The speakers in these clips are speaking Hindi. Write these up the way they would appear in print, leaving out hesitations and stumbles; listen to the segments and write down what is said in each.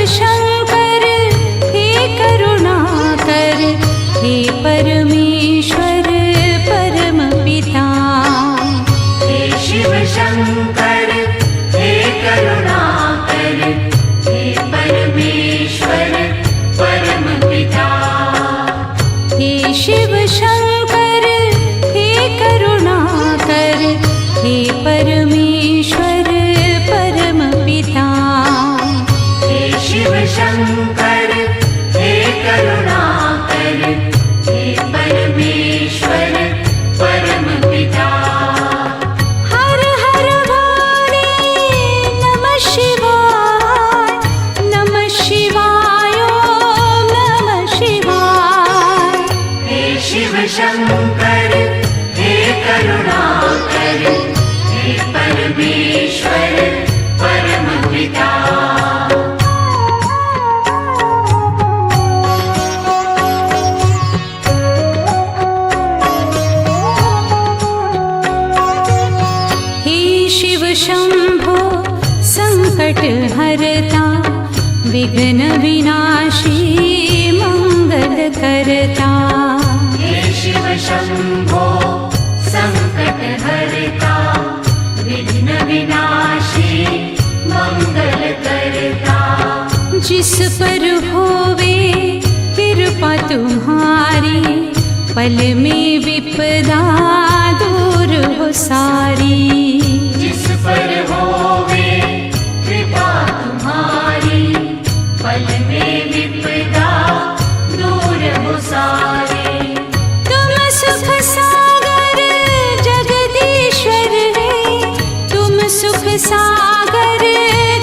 शंकर हे करुणाकर, हे परमेश्वर परम पिता। हे शिव शंकर हे करुणाकर, हे परमेश्वर परम पिता। हे शिव शंकर हे करुणाकर, हे परमेश्वर परम पिता। हे शिव शंकर हे करुणाकर, हे परमेश्वर परम पिता। हर हर भोले नमः शिवाय, नमः शिवाय ओम नमः शिवाय। हे शिव शंकर हे करुणाकर, हे परमेश्वर परम पिता। हे शिव शंभो संकट हरता, विघ्न विनाशी मंगल करता। हे शिव शंभो संकट हरता, विघ्न विनाशी मंगल करता। जिस पर होवे कृपा तुम्हारी, पल में विपदा दूर हो सारी। जिस पर होवे कृपा तुम्हारी, पल में विपदा दूर हो सारी। तुम सुख सागर जगदीश्वर है, तुम सुख सागर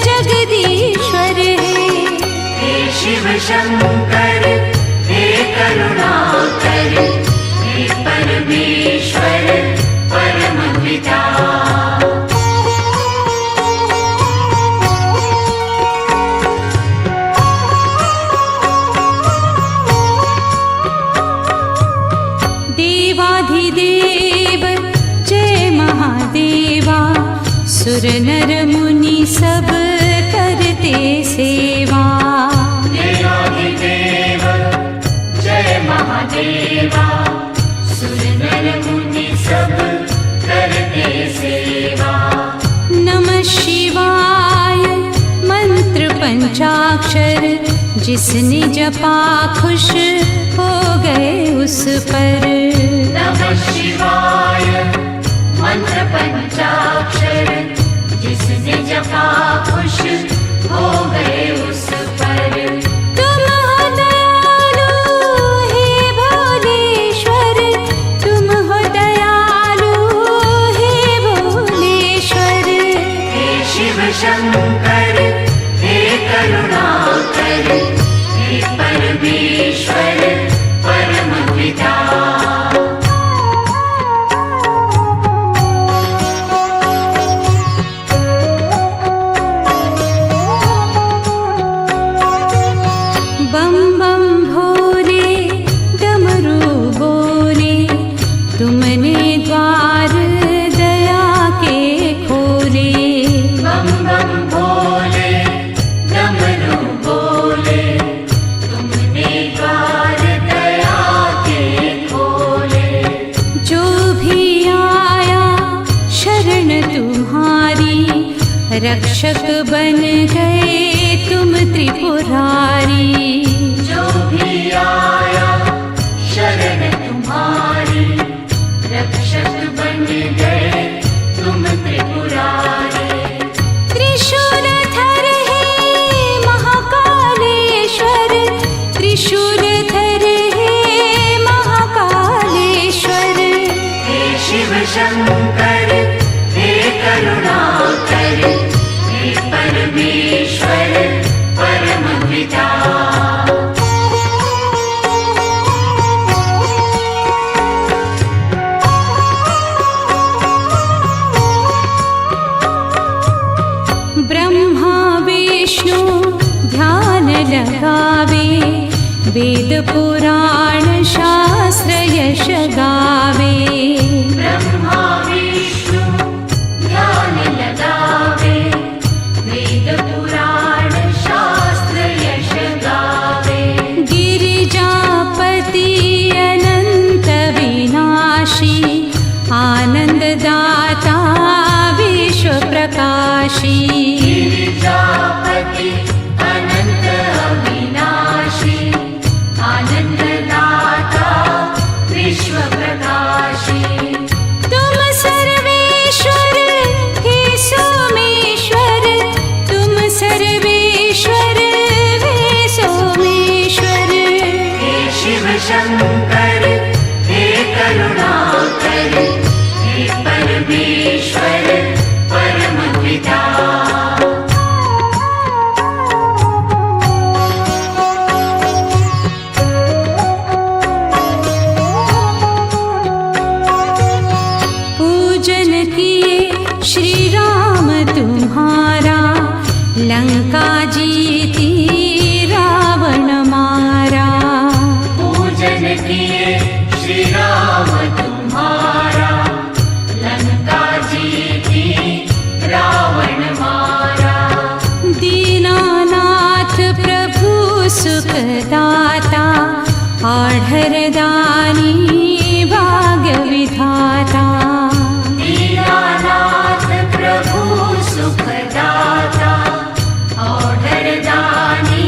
जगदीश्वर है। हे शिव शंकर हे करुणाकर, हे परमेश्वर परम पिता। देवाधिदेव जय महादेवा, सुर नर मुनि सब करते सेवा। देवाधिदेव जय महादेवा, सुर नर मुनि सब करते सेवा। नमः शिवाय मंत्र पंचाक्षर, जिसने जपा खुश हो गए उस पर। नमः शिवाय मंत्र पंचाक्षर, जिसने जपा खुश हो गए उस पर। तुम हो दयालु हे भोलेश्वर, तुम हो दयालु हे भोलेश्वर। हे शिव शंकर हे करुणाकर, हे परमेश्वर परम पिता। बम बम भोले डमरू बोले, तुमने द्वार दया के खोले। बम बम भोले डमरू बोले, तुमने द्वार दया के खोले। जो भी आया शरण तुम्हारी, रक्षक बन गए तुम त्रिपुरारी। जो भी आया शरण तुम्हारी, रक्षक बन गए तुम त्रिपुरारी। त्रिशूलधर हे महाकालेश्वर, त्रिशूलधर हे महाकालेश्वर। हे शिव शंकर हे करुणाकर, हे परमेश्वर परम पिता। ब्रह्मा विष्णु ध्यान लगावे, वेद पुराण शास्त्र यश गावे। ब्रह्मा विष्णु ध्यान लगावे, वेद पुराण शास्त्र आनन्ददाता विश्वप्रकाशी गिरिजापति अनंत अविनाशी आनंददाता विश्व प्रकाशी तुम सर्वेश्वर हे सोमेश्वर तुम सर्वेश्वर हे सोमेश्वर हे शिव शंकर हे करुणाकर हे परमेश्वर परम पिता पूजन किए श्री राम तुम्हारा लंका जीती रावण मारा पूजन किए श्री राम तुम्हारा लंका जीती रावण मारा दीनानाथ प्रभु सुखदाता आढ़रदानी भाग्य विधाता दीनानाथ प्रभु सुखदाता औढ़रदानी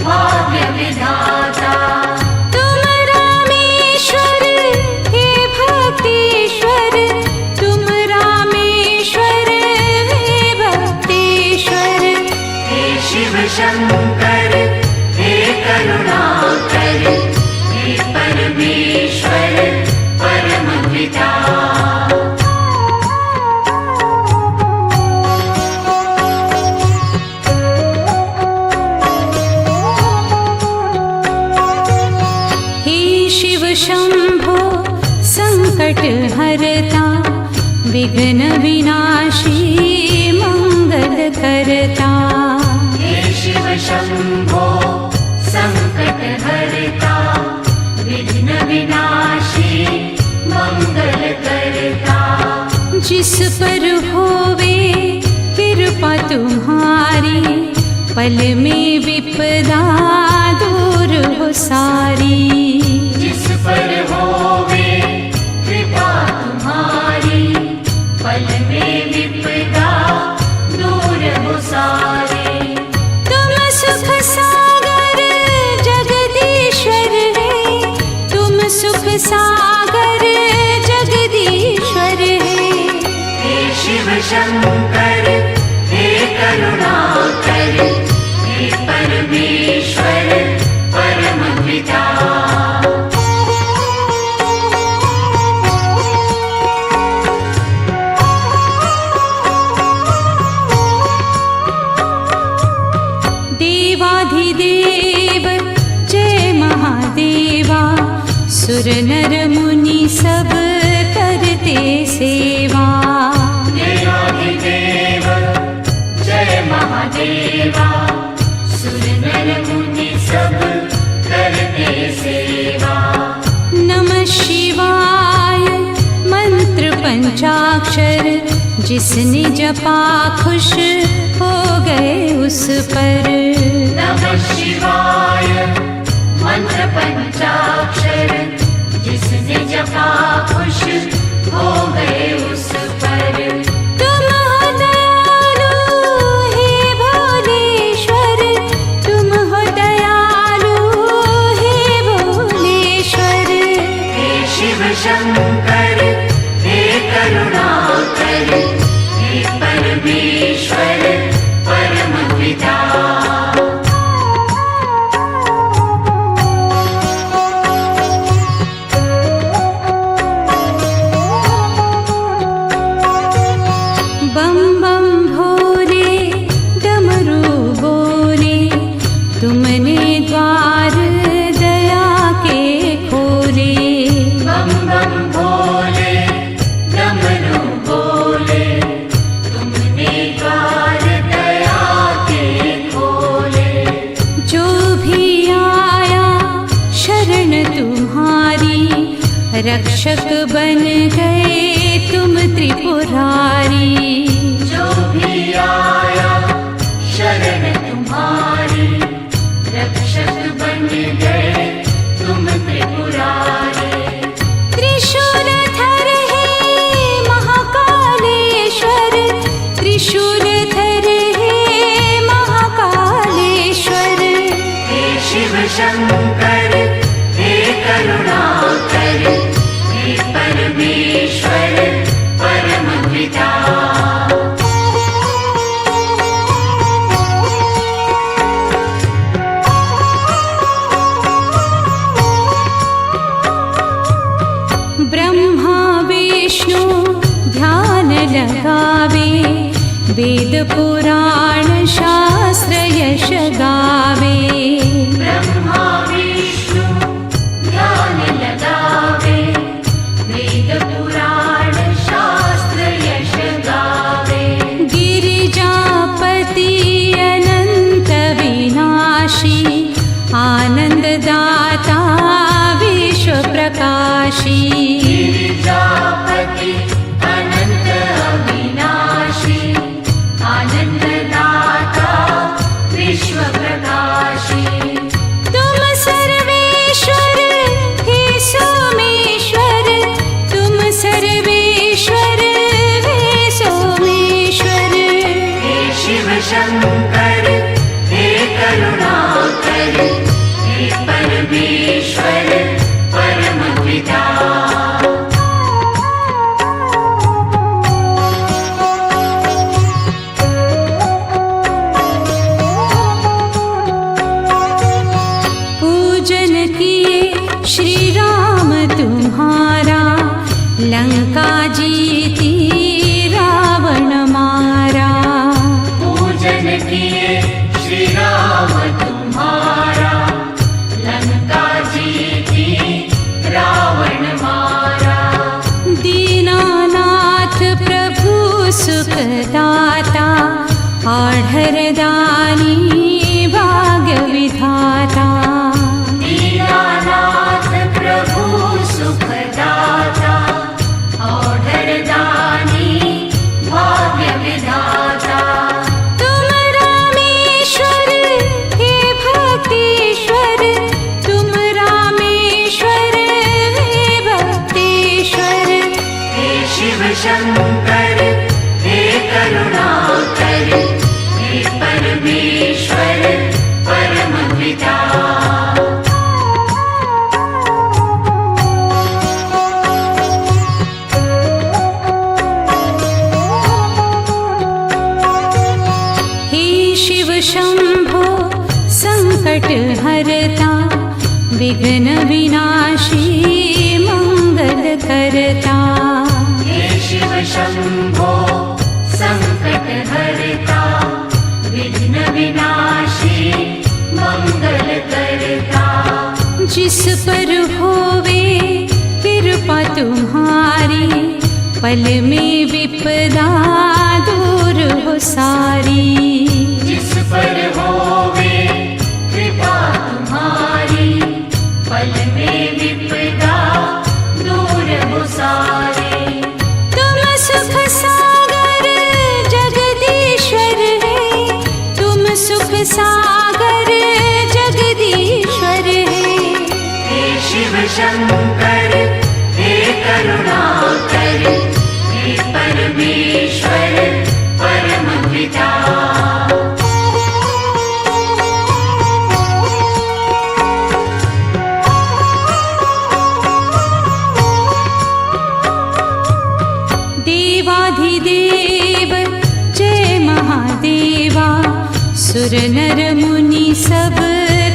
भाग्य विधाता तुम रामेश्वर हे भक्तेश्वर तुम रामेश्वर हे भक्तेश्वर हे शिव शंकर हे करुणाकर हे परमेश्वर परम पिता हे शिव शंभो संकट हरता विघ्न विनाशी मंगल करता हे शिव शंभो संकट हरता विघ्न विनाशी मंगल करता जिस पर होवे कृपा तुम्हारी पल में विपदा दूर हो सारी जिस पर होवे कृपा तुम्हारी पल में विपदा दूर हो सारे तुम सुख सागर जगदीश्वर है तुम सुख सागर जगदीश्वर है हे शिव शंकर हे करुणाकर हे परमेश्वर परम पिता देवाधिदेव जय महादेवा सुर नर मुनि सब करते सेवा देवाधिदेव जय महादेवा सुर नर मुनि सब करते सेवा नमः शिवाय मंत्र पंचाक्षर जिसने जपा खुश हो गए उस पर नमः शिवाय मंत्र पंचाक्षर जिसने जपा खुश हो गए उस पर तुम हो दयालु हे भोलेश्वर तुम हो दयालु हे भोलेश्वर हे शिव शंकर हे करुणाकर हे परमेश्वर परम पिता बम बम भोले डमरू बोले तुमने द्वार दया के खोले बम बम भोले डमरू बोले तुमने द्वार दया के खोले जो भी आया शरण तुम्हारी रक्षक बन गए तुम त्रिपुरारी जो भी आया शरण तुम्हारी रक्षक बन गए तुम त्रिपुरारी त्रिशूलधर है शङ्कर हे करुणाकर हे परमेश्वर परमपिता ब्रह्मा विष्णु ध्यान लगावे वेद पुराण शास्त्र यश गावे ब्रह्मा विष्णु ध्यान लगावे वेद पुराण शास्त्र यश गावे गिरिजापति अनंत विनाशी आनंददाता विश्व प्रकाशी गिरिजापति अनंत अविनाशी आनंददाता विश्व प्रकाशी तुम सर्वेश्वर हे सोमेश्वर तुम सर्वेश्वर हे सोमेश्वर हे शिव शंकर हे करुणाकर हे परमेश्वर परमपिता पूजन किए श्री राम तुम्हारा लंका जीती रावण मारा पूजन किए श्री राम तुम्हारा लंका जीती रावण मारा दीनानाथ प्रभु सुखदाता आढ़रदानी भाग्य विधाता दीनानाथ प्रभु सुखदाता औढ़रदानी भाग्य विधाता तुम रामेश्वर हे भक्तेश्वर तुम रामेश्वर हे भक्तेश्वर हे शिव शंकर हे करुणाकर हे परमेश्वर परमपिता हे शिव शंभो संकट हरता विघ्न विनाशी मंगल करता हे शिव शंभो संकट हरता विघ्न विनाशी मंगल करता जिस पर होवे कृपा तुम्हारी पल में विपदा दूर हो सारी जिस पर होवे कृपा तुम्हारी पल में विपदा दूर हो सारे तुम सुख सागर जगदीश्वर है तुम सुख सागर जगदीश्वर है हे शिव शंकर हे करुणाकर हे परमेश्वर परमपिता देवाधिदेव जय महादेवा सुर नर मुनि सब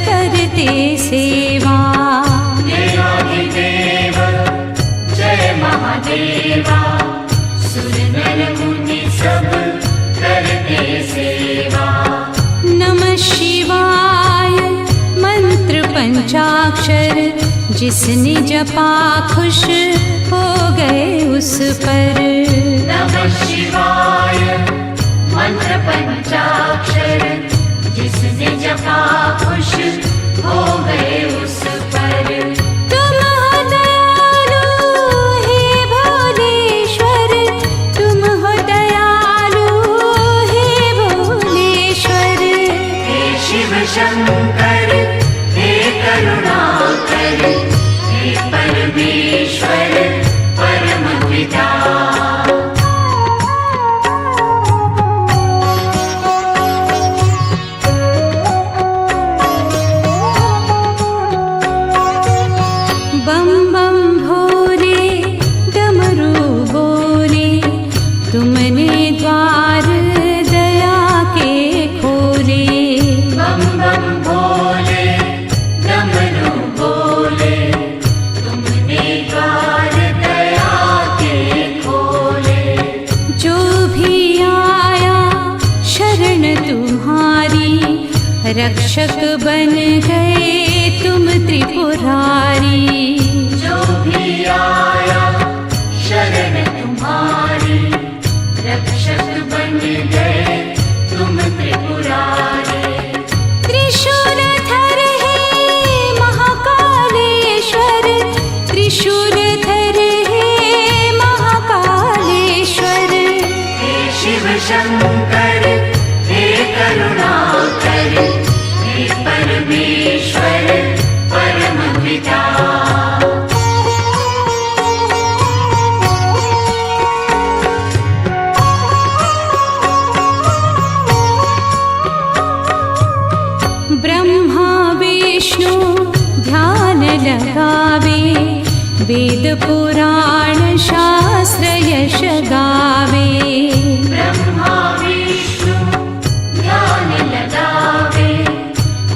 करते सेवा देवाधिदेव जय महादेवा सुर नर मुनि सब करते सेवा नमः शिवाय मंत्र पंचाक्षर जिसने जपा खुश हो गए उस पर नमः शिवाय मंत्र पंचाक्षर जिसने जपा खुश हो गए उस पर तुम हो दयालु हे भोलेश्वर तुम हो दयालु हे भोलेश्वर हे शिव शंकर हे करुणाकर हे परमेश्वर परमपिता रक्षक बन गए तुम त्रिपुरारी। जो भी आया शरण तुम्हारी, रक्षक बन गए तुम त्रिपुरारी। त्रिशूलधर हे महाकालेश्वर, त्रिशूलधर हे महाकालेश्वर। हे शिव शंकर हे करुणाकर, हे परमेश्वर परम पिता। ब्रह्मा विष्णु ध्यान लगावे, वेद पुराण शास्त्र यश गावे। ब्रह्मा विष्णु ध्यान लगावे,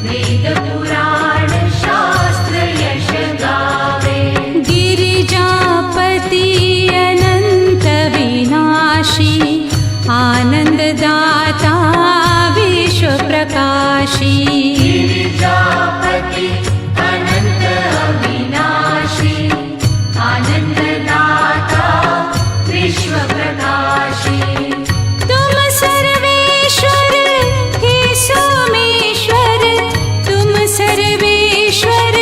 वेद पुराण शास्त्र यश गावे। गिरिजापति अनंत विनाशी, आनंददाता विश्व प्रकाशी। गिरिजापति अनंत अविनाशी, आनंददाता विश्व प्रकाशी। तुम सर्वेश्वर हे सोमेश्वर, तुम सर्वेश्वर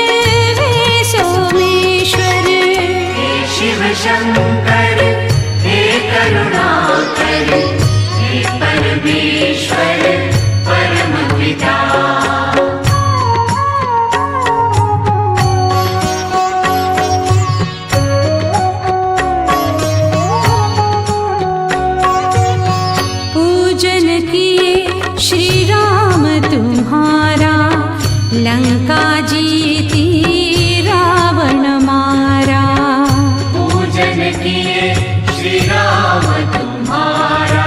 हे सोमेश्वर। हे शिव शंकर हे करुणाकर, हे परमेश्वर परम पिता। पूजन किए श्री राम तुम्हारा, लंका जीती रावण मारा। पूजन किए श्री राम तुम्हारा,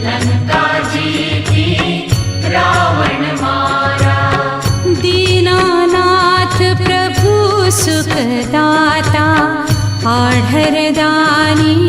लंका जीती रावण मारा। दीनानाथ प्रभु सुखदाता, आढ़र दानी